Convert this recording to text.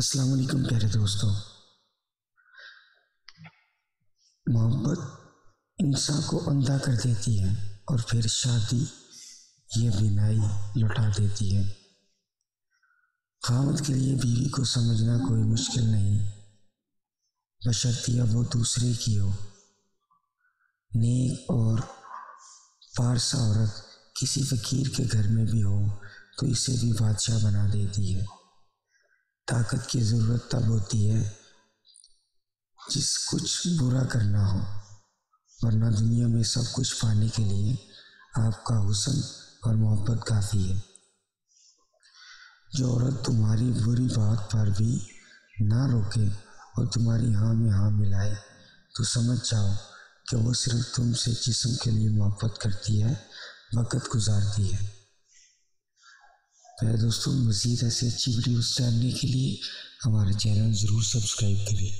अस्सलाम वालेकुम प्यारे दोस्तों। मोहब्बत इंसान को अंधा कर देती है और फिर शादी ये बिनाई लौटा देती है। ख़ावंद के लिए बीवी को समझना कोई मुश्किल नहीं, बशर्ते वो दूसरे की हो। नेक और पारसा औरत किसी फ़कीर के घर में भी हो तो इसे भी बादशाह बना देती है। ताकत की ज़रूरत तब होती है जिस कुछ बुरा करना हो, वरना दुनिया में सब कुछ पाने के लिए आपका हुस्न और मोहब्बत काफ़ी है। जो औरत तुम्हारी बुरी बात पर भी ना रोके और तुम्हारी हाँ में हाँ मिलाए तो समझ जाओ कि वो सिर्फ तुमसे जिस्म के लिए मोहब्बत करती है, वक़्त गुजारती है। दोस्तों, मज़ीद ऐसे अच्छी वीडियोस जानने के लिए हमारे चैनल ज़रूर सब्सक्राइब करें।